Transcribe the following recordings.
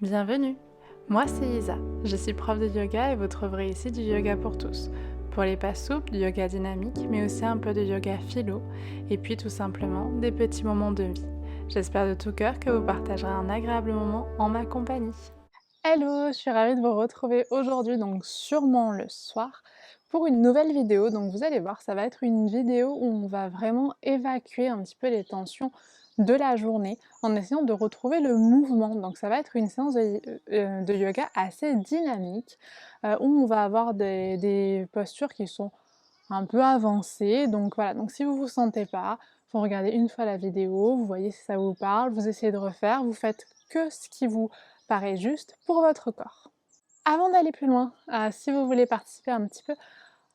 Bienvenue, moi c'est Isa, je suis prof de yoga et vous trouverez ici du yoga pour tous. Pour les pas souples, du yoga dynamique, mais aussi un peu de yoga philo, et puis tout simplement des petits moments de vie. J'espère de tout cœur que vous partagerez un agréable moment en ma compagnie. Hello, je suis ravie de vous retrouver aujourd'hui, donc sûrement le soir, pour une nouvelle vidéo. Donc vous allez voir, ça va être une vidéo où on va vraiment évacuer un petit peu les tensions de la journée en essayant de retrouver le mouvement. Donc ça va être une séance de yoga assez dynamique où on va avoir des postures qui sont un peu avancées. Donc voilà, donc si vous vous sentez pas, vous regardez une fois la vidéo, vous voyez si ça vous parle, vous essayez de refaire, vous faites que ce qui vous paraît juste pour votre corps. Avant d'aller plus loin, si vous voulez participer un petit peu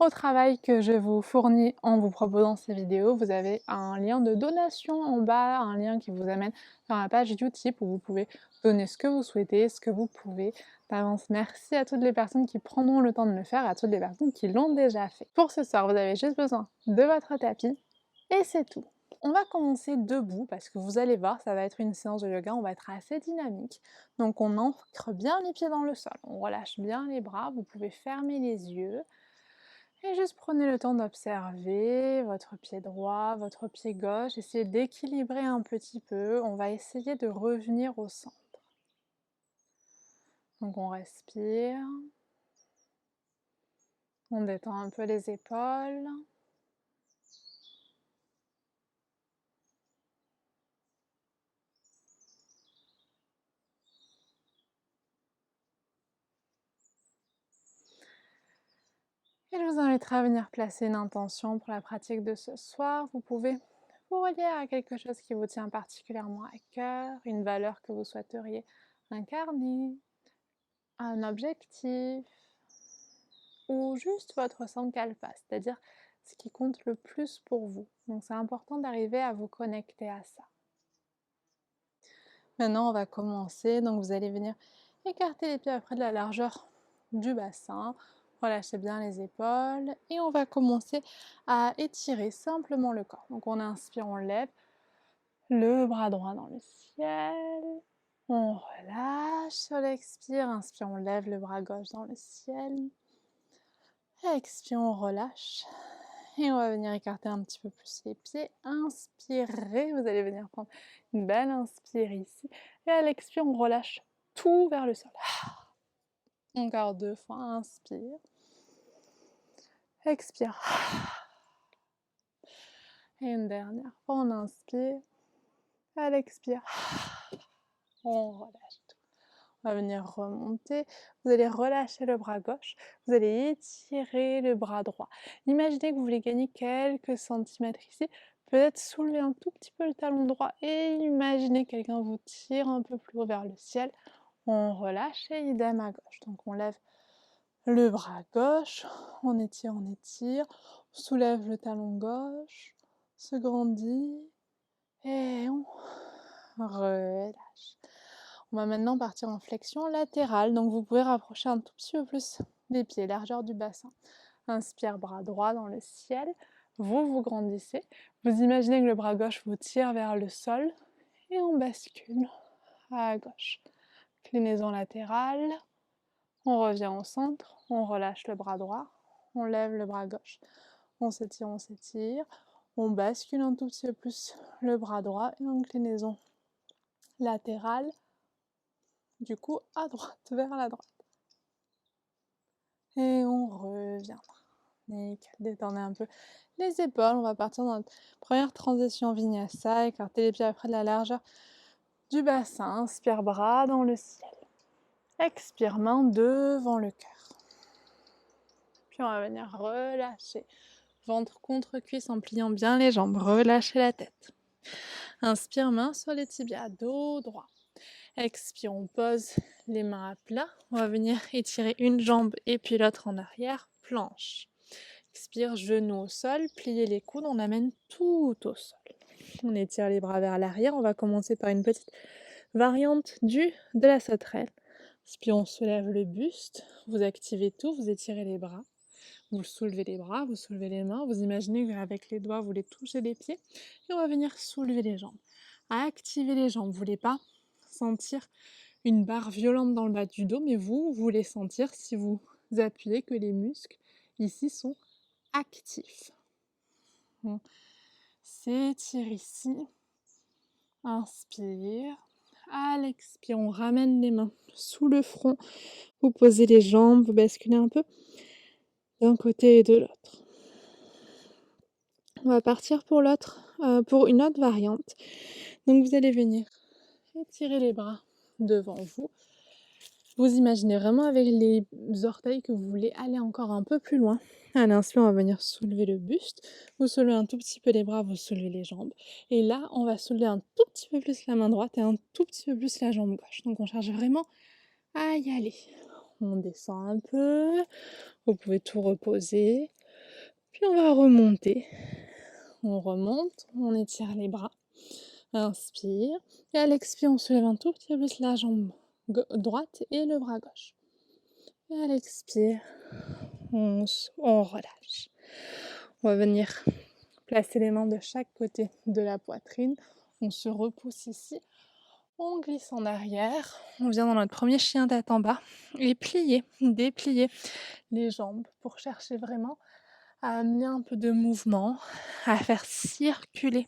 au travail que je vous fournis en vous proposant ces vidéos, vous avez un lien de donation en bas, un lien qui vous amène vers la page Utip où vous pouvez donner ce que vous souhaitez, ce que vous pouvez. D'avance, merci à toutes les personnes qui prendront le temps de le faire et à toutes les personnes qui l'ont déjà fait. Pour ce soir, vous avez juste besoin de votre tapis et c'est tout. On va commencer debout parce que vous allez voir, ça va être une séance de yoga, on va être assez dynamique. Donc on ancre bien les pieds dans le sol, on relâche bien les bras, vous pouvez fermer les yeux et juste prenez le temps d'observer votre pied droit, votre pied gauche, essayez d'équilibrer un petit peu, on va essayer de revenir au centre. Donc on respire, on détend un peu les épaules. Et je vous inviterai à venir placer une intention pour la pratique de ce soir. Vous pouvez vous relier à quelque chose qui vous tient particulièrement à cœur, une valeur que vous souhaiteriez incarner, un objectif, ou juste votre sankalpa, c'est-à-dire ce qui compte le plus pour vous. Donc c'est important d'arriver à vous connecter à ça. Maintenant, on va commencer. Donc vous allez venir écarter les pieds à peu près de la largeur du bassin. Relâchez bien les épaules. Et on va commencer à étirer simplement le corps. Donc on inspire, on lève le bras droit dans le ciel. On relâche sur l'expire. Inspire, on lève le bras gauche dans le ciel. Expire, on relâche. Et on va venir écarter un petit peu plus les pieds. Inspirez, vous allez venir prendre une belle inspire ici. Et à l'expire, on relâche tout vers le sol. Encore 2 fois, inspire. Expire. Et une dernière fois, on inspire. À l'expire, on relâche tout. On va venir remonter. Vous allez relâcher le bras gauche. Vous allez étirer le bras droit. Imaginez que vous voulez gagner quelques centimètres ici. Peut-être soulever un tout petit peu le talon droit et imaginez que quelqu'un vous tire un peu plus haut vers le ciel. On relâche et idem à gauche. Donc on lève le bras gauche, on étire, on soulève le talon gauche, se grandit et on relâche. On va maintenant partir en flexion latérale, donc vous pouvez rapprocher un tout petit peu plus les pieds, largeur du bassin. Inspire, bras droit dans le ciel, vous vous grandissez, vous imaginez que le bras gauche vous tire vers le sol et on bascule à gauche. Inclinaison latérale, on revient au centre, on relâche le bras droit, on lève le bras gauche, on s'étire, on bascule un tout petit peu plus le bras droit et inclinaison latérale, du coup à droite, vers la droite. Et on reviendra. Nickel, détendez un peu les épaules. On va partir dans notre première transition vinyasa. Écartez les pieds après de la largeur du bassin. Inspire, bras dans le ciel. Expire, main devant le cœur. Puis on va venir relâcher. Ventre contre cuisse en pliant bien les jambes. Relâchez la tête. Inspire, main sur les tibias, dos droit. Expire, on pose les mains à plat. On va venir étirer une jambe et puis l'autre en arrière. Planche. Expire, genoux au sol, pliez les coudes, on amène tout au sol. On étire les bras vers l'arrière, on va commencer par une petite variante de la sauterelle. Puis on soulève le buste, vous activez tout, vous étirez les bras, vous soulevez les bras, vous soulevez les mains, vous imaginez qu'avec les doigts vous les touchez les pieds, et on va venir soulever les jambes. Activez les jambes, vous ne voulez pas sentir une barre violente dans le bas du dos, mais vous voulez sentir si vous appuyez que les muscles ici sont actifs. On s'étire ici, inspire, à l'expire, on ramène les mains sous le front, vous posez les jambes, vous basculez un peu d'un côté et de l'autre. On va partir pour une autre variante. Donc vous allez venir étirer les bras devant vous. Vous imaginez vraiment avec les orteils que vous voulez aller encore un peu plus loin. À l'inspire, on va venir soulever le buste. Vous soulevez un tout petit peu les bras, vous soulevez les jambes. Et là, on va soulever un tout petit peu plus la main droite et un tout petit peu plus la jambe gauche. Donc on cherche vraiment à y aller. On descend un peu. Vous pouvez tout reposer. Puis on va remonter. On remonte, on étire les bras. Inspire. Et à l'expire, on soulève un tout petit peu plus la jambe droite et le bras gauche. Et à l'expire, on relâche. On va venir placer les mains de chaque côté de la poitrine. On se repousse ici. On glisse en arrière. On vient dans notre premier chien tête en bas. Et plier, déplier les jambes pour chercher vraiment à amener un peu de mouvement, à faire circuler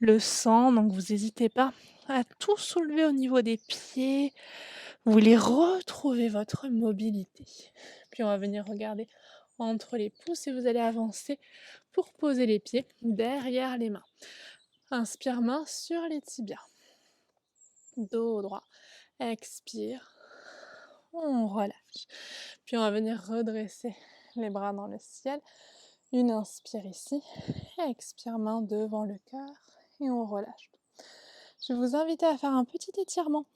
le sang. Donc vous n'hésitez pas à tout soulever au niveau des pieds. Vous voulez retrouver votre mobilité. Puis on va venir regarder entre les pouces et vous allez avancer pour poser les pieds derrière les mains. Inspire, main sur les tibias. Dos droit. Expire. On relâche. Puis on va venir redresser les bras dans le ciel. Une inspire ici. Expire, main devant le cœur. Et on relâche. Je vais vous inviter à faire un petit étirement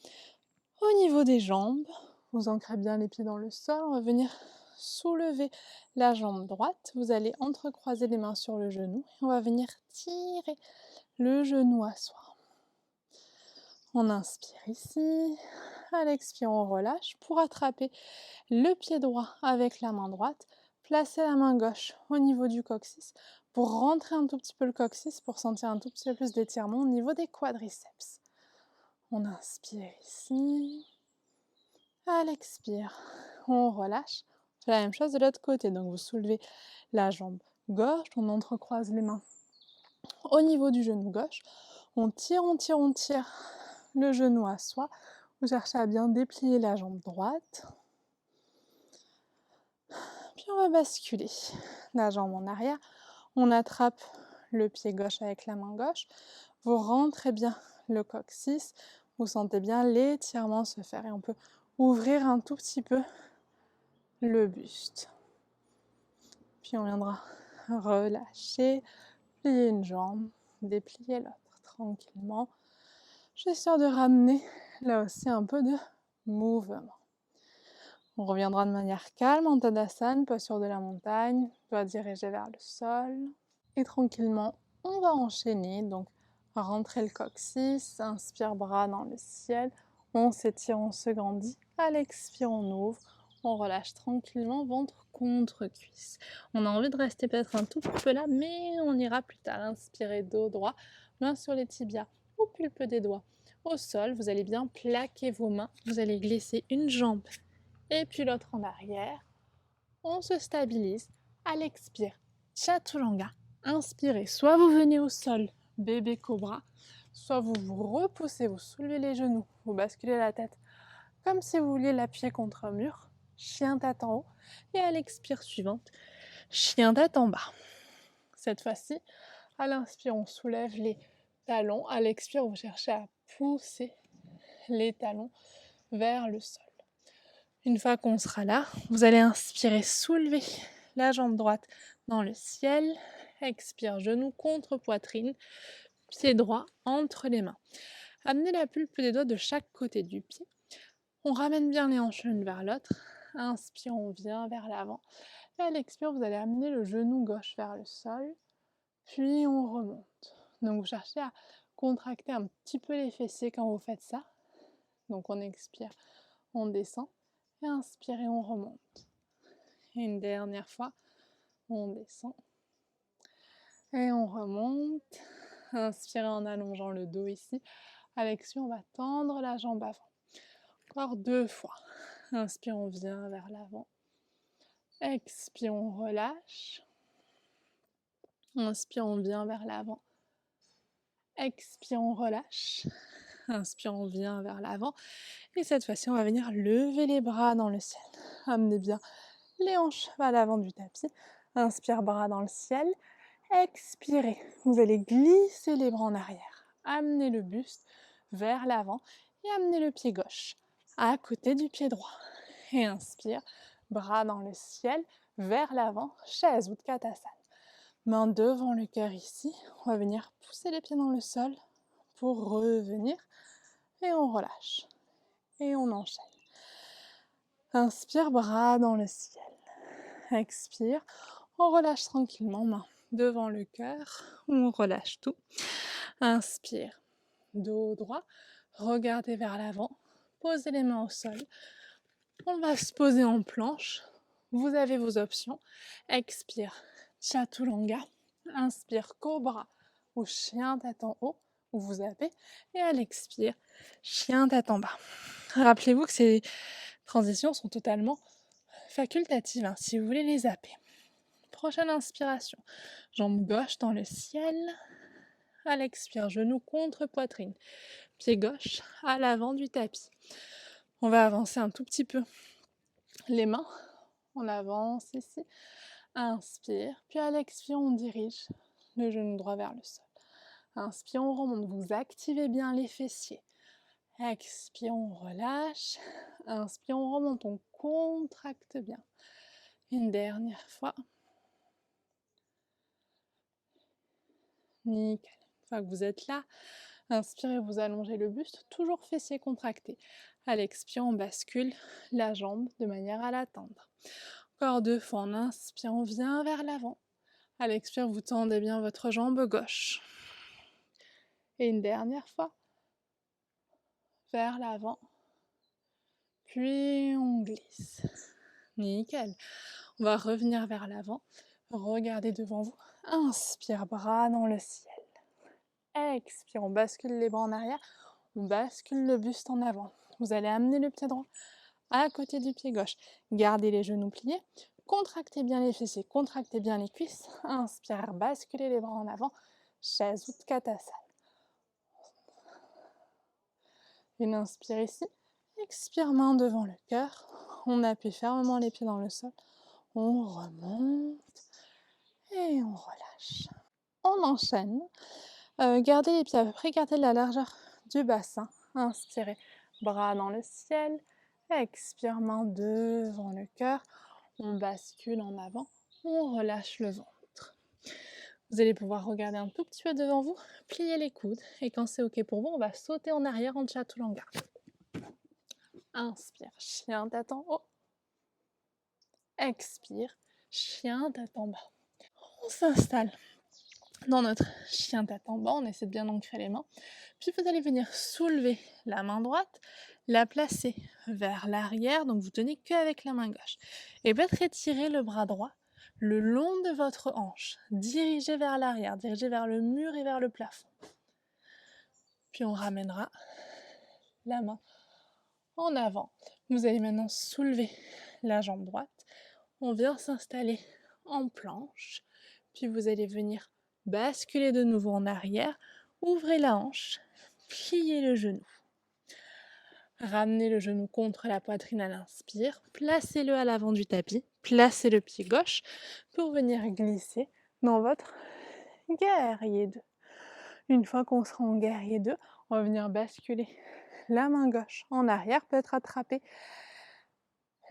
au niveau des jambes. Vous ancrez bien les pieds dans le sol. On va venir soulever la jambe droite. Vous allez entrecroiser les mains sur le genou. Et on va venir tirer le genou à soi. On inspire ici. À l'expire, on relâche pour attraper le pied droit avec la main droite. Placez la main gauche au niveau du coccyx pour rentrer un tout petit peu le coccyx pour sentir un tout petit peu plus d'étirement au niveau des quadriceps. On inspire ici. À l'expire, on relâche. On fait la même chose de l'autre côté. Donc vous soulevez la jambe gauche, on entrecroise les mains au niveau du genou gauche. On tire, on tire, on tire le genou à soi. Vous cherchez à bien déplier la jambe droite. Puis on va basculer la jambe en arrière. On attrape le pied gauche avec la main gauche. Vous rentrez bien le coccyx. Vous sentez bien l'étirement se faire. Et on peut ouvrir un tout petit peu le buste. Puis on viendra relâcher, plier une jambe, déplier l'autre tranquillement. Juste de ramener là aussi un peu de mouvement. On reviendra de manière calme en Tadasana, posture de la montagne, doigt dirigé vers le sol. Et tranquillement, on va enchaîner. Donc, rentrer le coccyx, inspire bras dans le ciel. On s'étire, on se grandit. À l'expire, on ouvre. On relâche tranquillement, ventre contre cuisse. On a envie de rester peut-être un tout petit peu là, mais on ira plus tard. Inspirez, dos droit, main sur les tibias ou pulpe des doigts. Au sol, vous allez bien plaquer vos mains. Vous allez glisser une jambe et puis l'autre en arrière. On se stabilise. À l'expire, Chaturanga. Inspirez, soit vous venez au sol, bébé cobra, soit vous vous repoussez, vous soulevez les genoux, vous basculez la tête comme si vous vouliez l'appuyer contre un mur. Chien tête en haut. Et à l'expire suivante, chien tête en bas. Cette fois-ci, à l'inspire, on soulève les talons. À l'expire, vous cherchez à pousser les talons vers le sol. Une fois qu'on sera là, vous allez inspirer, soulever la jambe droite dans le ciel. Expire, genou contre poitrine, pied droit entre les mains. Amenez la pulpe des doigts de chaque côté du pied. On ramène bien les hanches l'une vers l'autre. Inspire, on vient vers l'avant. Et à l'expire, vous allez amener le genou gauche vers le sol. Puis on remonte. Donc vous cherchez à contracter un petit peu les fessiers quand vous faites ça. Donc on expire, on descend. Et inspirez, on remonte. Et une dernière fois, on descend. Et on remonte. Inspirez en allongeant le dos ici. À l'expire, on va tendre la jambe avant. Encore 2 fois. Inspire, on vient vers l'avant. Expire, on relâche. Inspire, on vient vers l'avant. Expire, on relâche. Inspire, on vient vers l'avant. Et cette fois-ci, on va venir lever les bras dans le ciel. Amenez bien les hanches vers l'avant du tapis. Inspire, bras dans le ciel. Expirez. Vous allez glisser les bras en arrière. Amenez le buste vers l'avant et amenez le pied gauche à côté du pied droit. Et inspire, bras dans le ciel, vers l'avant, chaise Utkatasana. Main devant le cœur ici. On va venir pousser les pieds dans le sol pour revenir. Et on relâche. Et on enchaîne. Inspire, bras dans le ciel. Expire. On relâche tranquillement, main devant le cœur. On relâche tout. Inspire. Dos droit. Regardez vers l'avant. Posez les mains au sol. On va se poser en planche. Vous avez vos options. Expire. Chaturanga. Inspire, cobra ou chien tête en haut, où vous avez. Et à l'expire, chien tête en bas. Rappelez-vous que ces transitions sont totalement facultatives, hein, si vous voulez les zapper. Prochaine inspiration. Jambe gauche dans le ciel. À l'expire, genou contre poitrine. Pied gauche à l'avant du tapis. On va avancer un tout petit peu les mains. On avance ici. Inspire. Puis à l'expire, on dirige le genou droit vers le sol. Inspire, on remonte. Vous activez bien les fessiers. Expire, on relâche. Inspire, on remonte. On contracte bien. Une dernière fois. Nickel. Une fois que vous êtes là, inspirez, vous allongez le buste, toujours fessiers contractés. À l'expire, on bascule la jambe de manière à la tendre. Encore 2 fois, on inspire, on vient vers l'avant. À l'expire, vous tendez bien votre jambe gauche. Et une dernière fois, vers l'avant. Puis on glisse. Nickel. On va revenir vers l'avant. Regardez devant vous. Inspire, bras dans le ciel. Expire, on bascule les bras en arrière. On bascule le buste en avant. Vous allez amener le pied droit à côté du pied gauche. Gardez les genoux pliés. Contractez bien les fessiers, contractez bien les cuisses. Inspire, basculez les bras en avant. Chaise Utkatasana. Une inspire ici. Expire, main devant le cœur. On appuie fermement les pieds dans le sol. On remonte et on relâche. On enchaîne. Gardez les pieds à peu près, gardez la largeur du bassin. Inspirez, bras dans le ciel. Expire, main devant le cœur. On bascule en avant. On relâche le ventre. Vous allez pouvoir regarder un tout petit peu devant vous, plier les coudes. Et quand c'est OK pour vous, on va sauter en arrière en Chaturanga. Inspire, chien tête en haut. Expire, chien tête en bas. On s'installe dans notre chien tête en bas, on essaie de bien ancrer les mains. Puis vous allez venir soulever la main droite, la placer vers l'arrière, donc vous tenez qu'avec la main gauche. Et peut-être étirer le bras droit le long de votre hanche, dirigez vers l'arrière, dirigez vers le mur et vers le plafond. Puis on ramènera la main en avant. Vous allez maintenant soulever la jambe droite. On vient s'installer en planche. Puis vous allez venir basculer de nouveau en arrière. Ouvrez la hanche. Pliez le genou. Ramenez le genou contre la poitrine à l'inspire. Placez-le à l'avant du tapis. Placez le pied gauche pour venir glisser dans votre guerrier 2. Une fois qu'on sera en guerrier 2, on va venir basculer la main gauche en arrière, peut-être attraper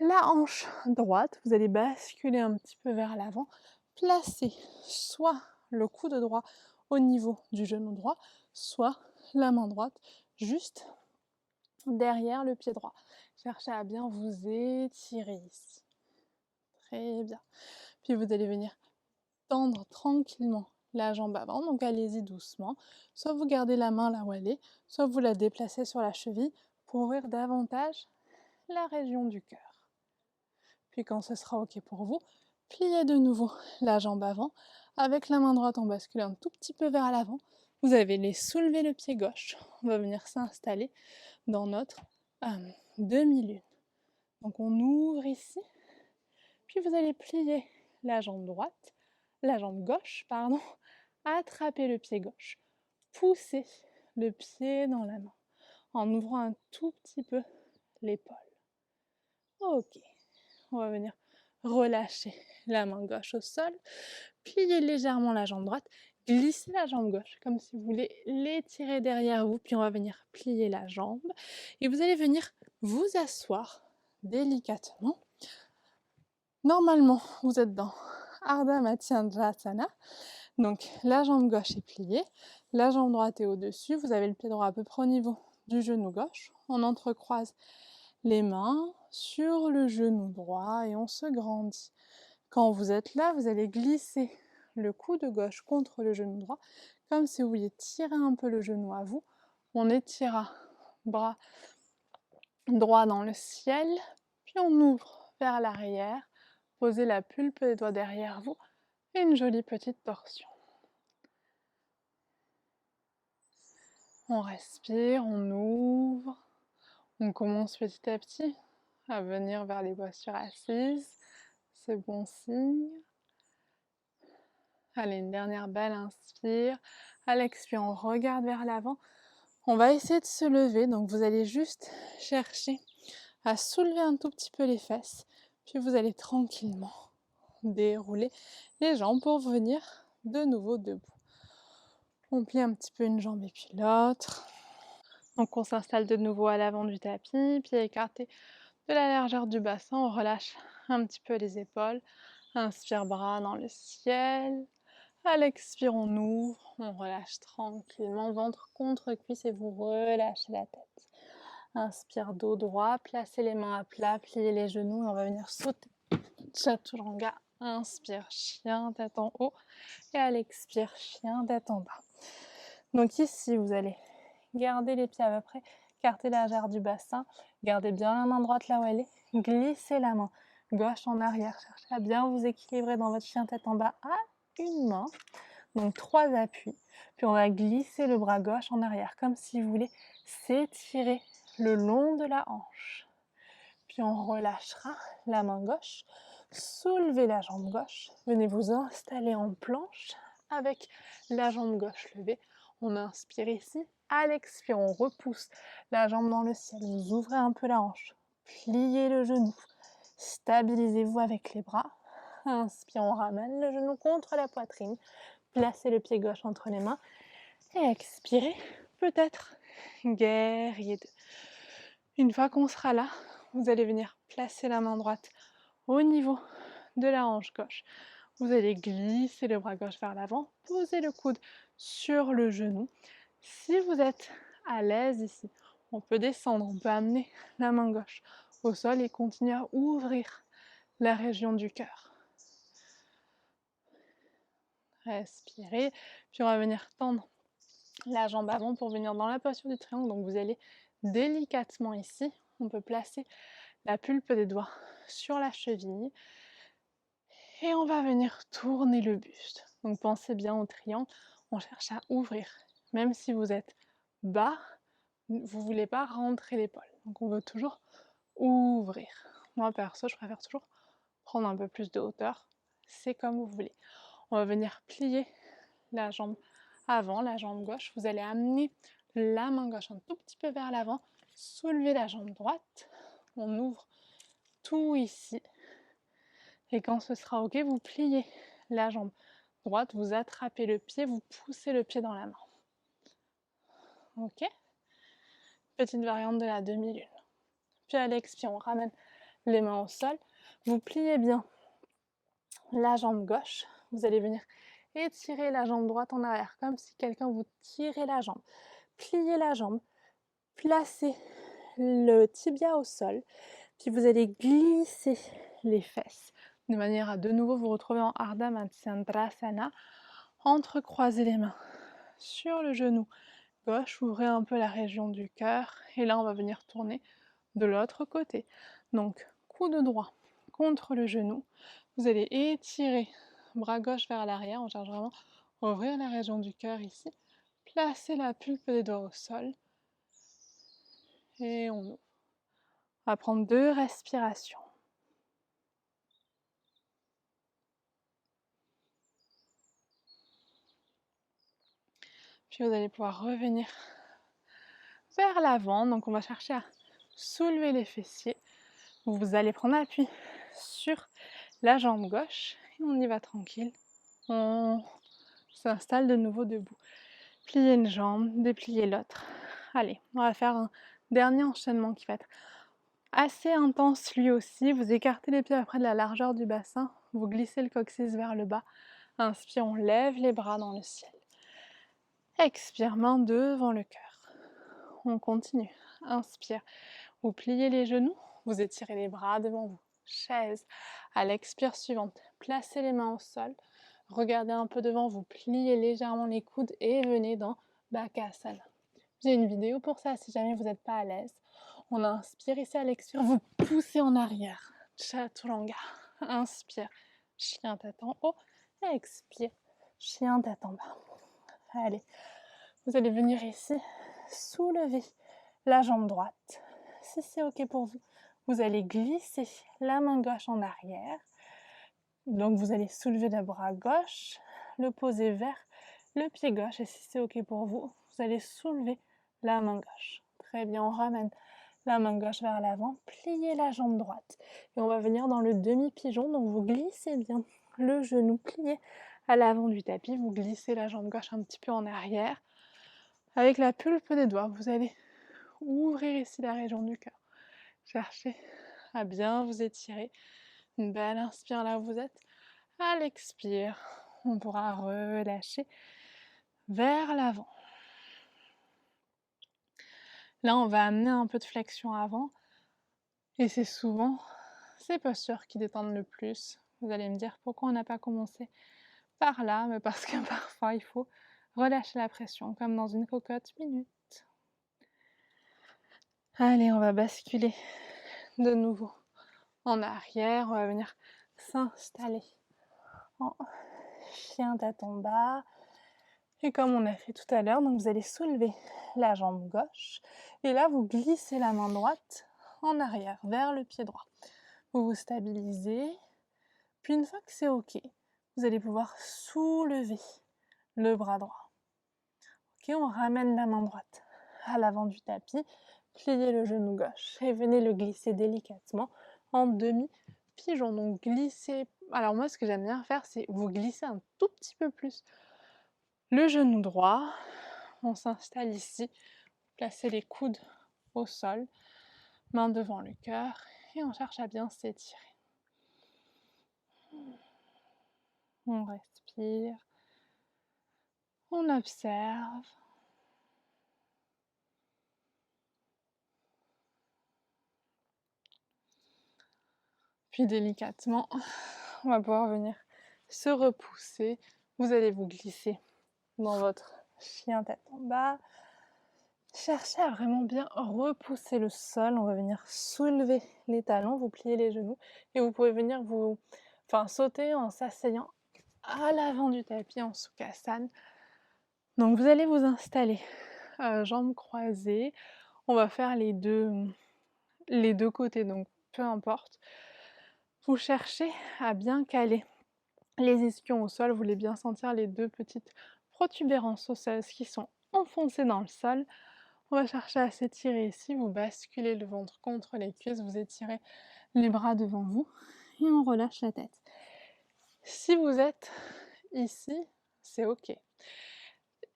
la hanche droite. Vous allez basculer un petit peu vers l'avant. Placez soit le coude droit au niveau du genou droit, soit la main droite juste derrière le pied droit. Cherchez à bien vous étirer ici. Très bien. Puis vous allez venir tendre tranquillement la jambe avant, donc allez-y doucement. Soit vous gardez la main là où elle est, soit vous la déplacez sur la cheville pour ouvrir davantage la région du cœur. Puis quand ce sera OK pour vous, pliez de nouveau la jambe avant. Avec la main droite, on bascule un tout petit peu vers l'avant. Vous allez soulever le pied gauche. On va venir s'installer dans notre demi-lune. Donc on ouvre ici, puis vous allez plier la jambe droite, la jambe gauche, pardon, attraper le pied gauche, pousser le pied dans la main, en ouvrant un tout petit peu l'épaule. Ok, on va venir relâcher la main gauche au sol, plier légèrement la jambe droite, glisser la jambe gauche, comme si vous voulez l'étirer derrière vous, puis on va venir plier la jambe, et vous allez venir vous asseoir délicatement. Normalement, vous êtes dans Ardha Matsyendrasana, donc la jambe gauche est pliée, la jambe droite est au-dessus, vous avez le pied droit à peu près au niveau du genou gauche, on entrecroise les mains sur le genou droit et on se grandit. Quand vous êtes là, vous allez glisser le coude gauche contre le genou droit, comme si vous vouliez tirer un peu le genou à vous. On étira bras droit dans le ciel, puis on ouvre vers l'arrière, posez la pulpe des doigts derrière vous et une jolie petite torsion. On respire, on ouvre, on commence petit à petit à venir vers les postures assises, c'est bon signe. Allez, une dernière belle inspire. À l'expire, on regarde vers l'avant. On va essayer de se lever, donc vous allez juste chercher à soulever un tout petit peu les fesses, puis vous allez tranquillement dérouler les jambes pour venir de nouveau debout. On plie un petit peu une jambe et puis l'autre. Donc on s'installe de nouveau à l'avant du tapis, pieds écartés de la largeur du bassin, on relâche un petit peu les épaules. Inspire, bras dans le ciel. À l'expire, on ouvre, on relâche tranquillement, ventre contre cuisse et vous relâchez la tête. Inspire, dos droit, placez les mains à plat, pliez les genoux et on va venir sauter. Chaturanga, inspire, chien, tête en haut. Et à l'expire, chien, tête en bas. Donc ici, vous allez garder les pieds à peu près écartés de la largeur du bassin. Gardez bien la main droite là où elle est. Glissez la main gauche en arrière. Cherchez à bien vous équilibrer dans votre chien, tête en bas à une main. Donc 3 appuis. Puis on va glisser le bras gauche en arrière, comme si vous voulez s'étirer le long de la hanche. Puis on relâchera la main gauche. Soulevez la jambe gauche. Venez vous installer en planche avec la jambe gauche levée. On inspire ici. À l'expire, on repousse la jambe dans le ciel. Vous ouvrez un peu la hanche. Pliez le genou. Stabilisez-vous avec les bras. Inspire, on ramène le genou contre la poitrine. Placez le pied gauche entre les mains. Et expirez, peut-être guerrier 2. Une fois qu'on sera là, vous allez venir placer la main droite au niveau de la hanche gauche. Vous allez glisser le bras gauche vers l'avant, poser le coude sur le genou. Si vous êtes à l'aise ici, on peut descendre, on peut amener la main gauche au sol et continuer à ouvrir la région du cœur. Respirez, puis on va venir tendre la jambe avant pour venir dans la posture du triangle. Donc vous allez délicatement ici, on peut placer la pulpe des doigts sur la cheville et on va venir tourner le buste. Donc pensez bien au triangle, on cherche à ouvrir. Même si vous êtes bas, vous ne voulez pas rentrer l'épaule. Donc on veut toujours ouvrir. Moi perso, je préfère toujours prendre un peu plus de hauteur. C'est comme vous voulez. On va venir plier la jambe avant, la jambe gauche. Vous allez amener la main gauche un tout petit peu vers l'avant, soulever la jambe droite. On ouvre tout ici. Et quand ce sera ok, vous pliez la jambe droite, vous attrapez le pied, vous poussez le pied dans la main. Ok? Petite variante de la demi-lune. Puis à l'expire, on ramène les mains au sol. Vous pliez bien la jambe gauche. Vous allez venir étirer la jambe droite en arrière, comme si quelqu'un vous tirait la jambe. Pliez la jambe, placez le tibia au sol, puis vous allez glisser les fesses de manière à de nouveau vous retrouver en Ardha Matsyendrasana. Entrecroisez les mains sur le genou gauche, ouvrez un peu la région du cœur et là on va venir tourner de l'autre côté. Donc coude droit contre le genou, vous allez étirer bras gauche vers l'arrière, on cherche vraiment à ouvrir la région du cœur ici, placez la pulpe des doigts au sol et on ouvre. On va prendre 2 respirations. Puis vous allez pouvoir revenir vers l'avant. Donc on va chercher à soulever les fessiers. Vous allez prendre appui sur la jambe gauche et on y va tranquille. On s'installe de nouveau debout. Pliez une jambe, dépliez l'autre. Allez, on va faire un dernier enchaînement qui va être assez intense lui aussi. Vous écartez les pieds après de la largeur du bassin. Vous glissez le coccyx vers le bas. Inspire, on lève les bras dans le ciel. Expire, main devant le cœur. On continue. Inspire, vous pliez les genoux, vous étirez les bras devant vous. Chaise. À l'expire suivante, placez les mains au sol. Regardez un peu devant vous, pliez légèrement les coudes et venez dans Bakasana. J'ai une vidéo pour ça si jamais vous n'êtes pas à l'aise. On inspire ici à l'expire, vous poussez en arrière. Chaturanga. Inspire, chien tête en haut. Expire, chien tête en bas. Allez, vous allez venir ici, soulever la jambe droite. Si c'est ok pour vous, vous allez glisser la main gauche en arrière. Donc vous allez soulever le bras gauche, le poser vers le pied gauche. Et si c'est ok pour vous, vous allez soulever la main gauche. Très bien, on ramène la main gauche vers l'avant, pliez la jambe droite. Et on va venir dans le demi-pigeon, donc vous glissez bien le genou plié à l'avant du tapis. Vous glissez la jambe gauche un petit peu en arrière. Avec la pulpe des doigts, vous allez ouvrir ici la région du cœur. Cherchez à bien vous étirer. Une belle inspire là où vous êtes. À l'expire, on pourra relâcher vers l'avant. Là, on va amener un peu de flexion avant. Et c'est souvent ces postures qui détendent le plus. Vous allez me dire pourquoi on n'a pas commencé par là, mais parce que parfois il faut relâcher la pression, comme dans une cocotte minute. Allez, on va basculer de nouveau en arrière. On va venir s'installer en chien tête en bas. Et comme on a fait tout à l'heure, donc vous allez soulever la jambe gauche. Et là, vous glissez la main droite en arrière, vers le pied droit. Vous vous stabilisez. Puis une fois que c'est ok, vous allez pouvoir soulever le bras droit. Ok, on ramène la main droite à l'avant du tapis. Pliez le genou gauche et venez le glisser délicatement en demi-pigeon. Donc glissez. Alors moi, ce que j'aime bien faire, c'est vous glisser un tout petit peu plus le genou droit. On s'installe ici. Placez les coudes au sol, main devant le cœur et on cherche à bien s'étirer. On respire. On observe. Puis délicatement, on va pouvoir venir se repousser. Vous allez vous glisser dans votre chien tête en bas. Cherchez à vraiment bien repousser le sol. On va venir soulever les talons, vous pliez les genoux et vous pouvez venir sauter en s'asseyant à l'avant du tapis en Sukhasana. Donc vous allez vous installer, jambes croisées. On va faire les deux côtés, donc peu importe. Vous cherchez à bien caler les ischions au sol, vous voulez bien sentir les deux petites protubérances osseuses qui sont enfoncées dans le sol. On va chercher à s'étirer ici, vous basculez le ventre contre les cuisses, vous étirez les bras devant vous et on relâche la tête. Si vous êtes ici, c'est ok.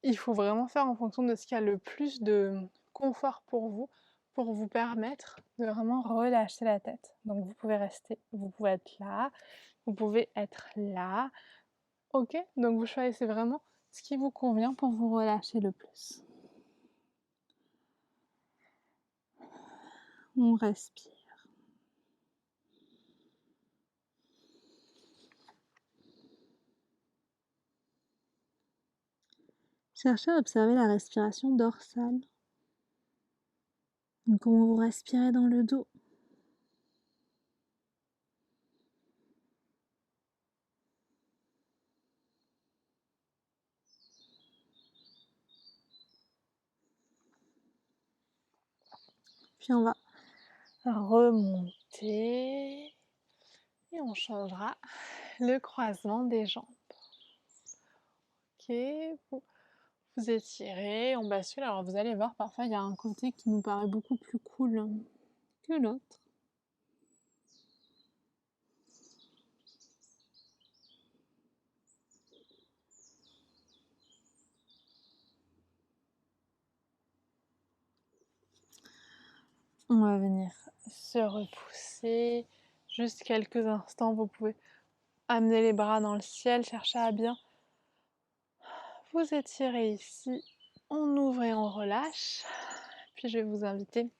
Il faut vraiment faire en fonction de ce qui a le plus de confort pour vous permettre de vraiment relâcher la tête. Donc vous pouvez rester, vous pouvez être là, vous pouvez être là. Ok, donc vous choisissez vraiment ce qui vous convient pour vous relâcher le plus. On respire. Cherchez à observer la respiration dorsale. Donc comment vous respirez dans le dos. Puis on va remonter et on changera le croisement des jambes. Ok, vous étirez, on bascule. Alors vous allez voir, parfois il y a un côté qui nous paraît beaucoup plus cool que l'autre. On va venir se repousser. Juste quelques instants, vous pouvez amener les bras dans le ciel, chercher à bien vous étirer ici. On ouvre et on relâche. Puis je vais vous inviter.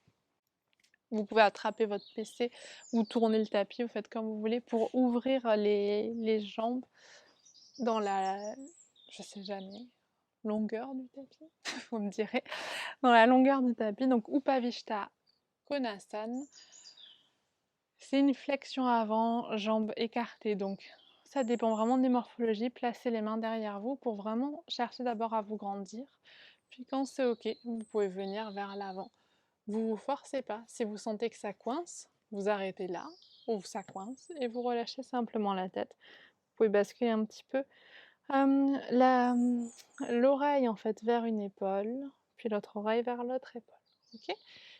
Vous pouvez attraper votre PC ou tourner le tapis, vous faites comme vous voulez, pour ouvrir les jambes dans la, je sais jamais, longueur du tapis, vous me direz, dans la longueur du tapis. Donc Upavishta Konasana, c'est une flexion avant, jambes écartées. Donc ça dépend vraiment des morphologies. Placez les mains derrière vous pour vraiment chercher d'abord à vous grandir. Puis quand c'est ok, vous pouvez venir vers l'avant. Vous vous forcez pas. Si vous sentez que ça coince, vous arrêtez là, ou ça coince, et vous relâchez simplement la tête. Vous pouvez basculer un petit peu l'oreille en fait vers une épaule, puis l'autre oreille vers l'autre épaule. Ok.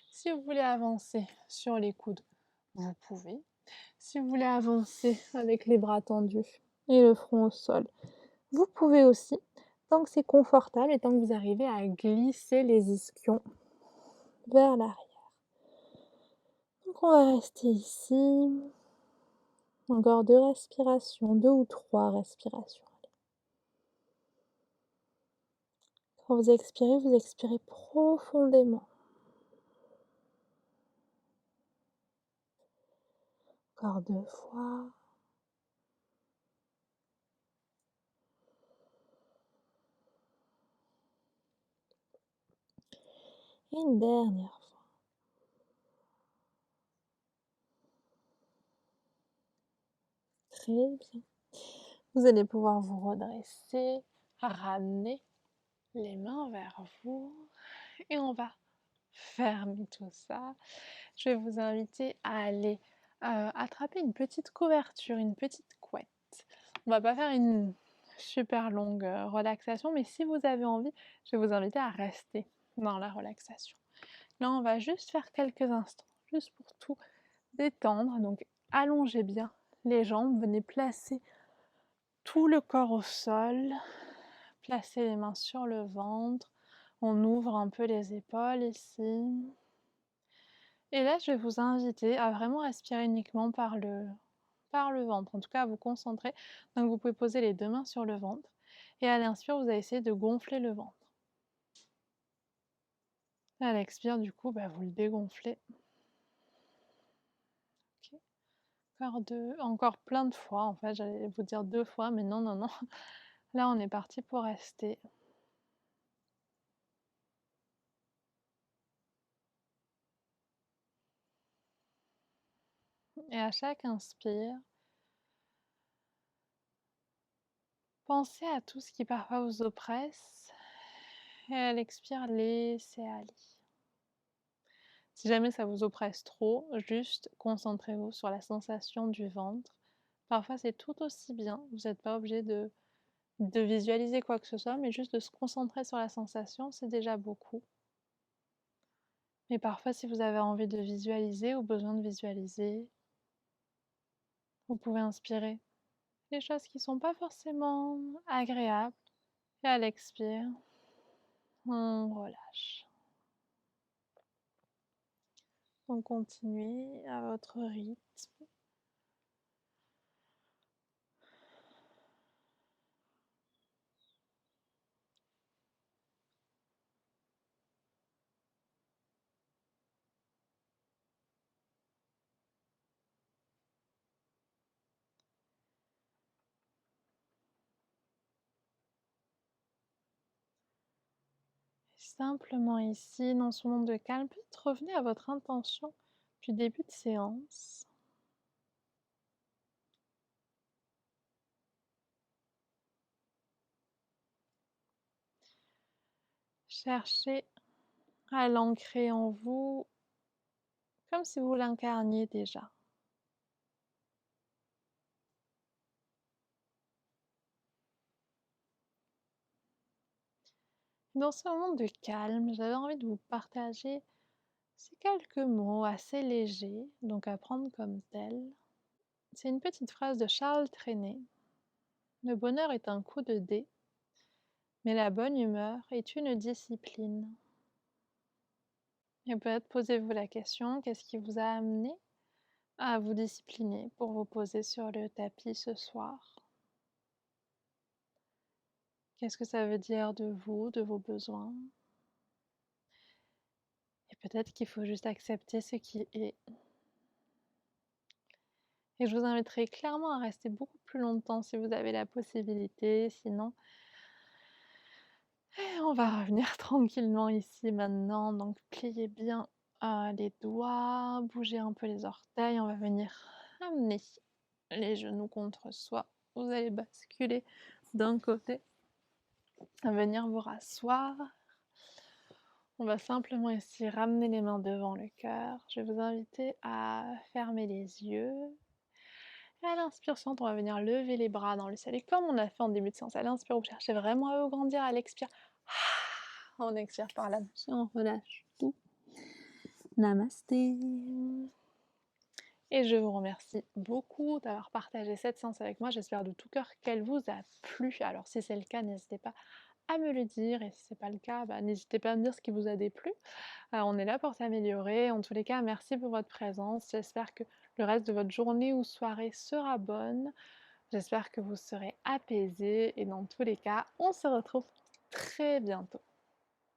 Si vous voulez avancer sur les coudes, vous pouvez. Si vous voulez avancer avec les bras tendus et le front au sol, vous pouvez aussi, tant que c'est confortable et tant que vous arrivez à glisser les ischions vers l'arrière. Donc on va rester ici. Encore 2 respirations, 2 ou 3 respirations. Quand vous expirez profondément. Encore 2 fois. Et une dernière fois. Très bien. Vous allez pouvoir vous redresser, ramener les mains vers vous et on va fermer tout ça. Je vais vous inviter à aller attraper une petite couverture, une petite couette. On va pas faire une super longue relaxation, mais si vous avez envie, je vais vous inviter à rester dans la relaxation. Là, on va juste faire quelques instants, juste pour tout détendre. Donc, allongez bien les jambes, venez placer tout le corps au sol, placez les mains sur le ventre, on ouvre un peu les épaules ici. Et là, je vais vous inviter à vraiment respirer uniquement par le ventre, en tout cas à vous concentrer. Donc vous pouvez poser les 2 mains sur le ventre et à l'inspire, vous allez essayer de gonfler le ventre. Et à l'expire, du coup, vous le dégonflez. Okay. Encore plein de fois, en fait, j'allais vous dire 2 fois, mais non, non, non. Là, on est parti pour rester. Et à chaque inspire, pensez à tout ce qui parfois vous oppresse. Et à l'expire, laissez aller. Si jamais ça vous oppresse trop, juste concentrez-vous sur la sensation du ventre. Parfois, c'est tout aussi bien. Vous n'êtes pas obligé de visualiser quoi que ce soit, mais juste de se concentrer sur la sensation, c'est déjà beaucoup. Mais parfois, si vous avez envie de visualiser ou besoin de visualiser, vous pouvez inspirer des choses qui ne sont pas forcément agréables. Et à l'expire, on relâche. Donc continuez à votre rythme. Simplement ici, dans ce moment de calme, peut-être revenez à votre intention du début de séance. Cherchez à l'ancrer en vous comme si vous l'incarniez déjà. Dans ce moment de calme, j'avais envie de vous partager ces quelques mots assez légers, donc à prendre comme tels. C'est une petite phrase de Charles Trenet. Le bonheur est un coup de dé, mais la bonne humeur est une discipline. Et peut-être posez-vous la question, qu'est-ce qui vous a amené à vous discipliner pour vous poser sur le tapis ce soir? Qu'est-ce que ça veut dire de vous, de vos besoins? Et peut-être qu'il faut juste accepter ce qui est. Et je vous inviterai clairement à rester beaucoup plus longtemps si vous avez la possibilité, sinon on va revenir tranquillement ici maintenant, donc pliez bien, les doigts, bougez un peu les orteils, on va venir amener les genoux contre soi. Vous allez basculer d'un côté, venir vous rasseoir. On va simplement ici ramener les mains devant le cœur. Je vais vous inviter à fermer les yeux. Et à l'inspiration, on va venir lever les bras dans le ciel. Et comme on a fait en début de séance, à l'inspire, vous cherchez vraiment à vous grandir. À l'expire, on expire par la bouche et on relâche tout. Namasté. Et je vous remercie beaucoup d'avoir partagé cette séance avec moi. J'espère de tout cœur qu'elle vous a plu. Alors si c'est le cas, n'hésitez pas à me le dire. Et si c'est pas le cas, n'hésitez pas à me dire ce qui vous a déplu. On est là pour s'améliorer. En tous les cas, merci pour votre présence. J'espère que le reste de votre journée ou soirée sera bonne. J'espère que vous serez apaisés. Et dans tous les cas, on se retrouve très bientôt.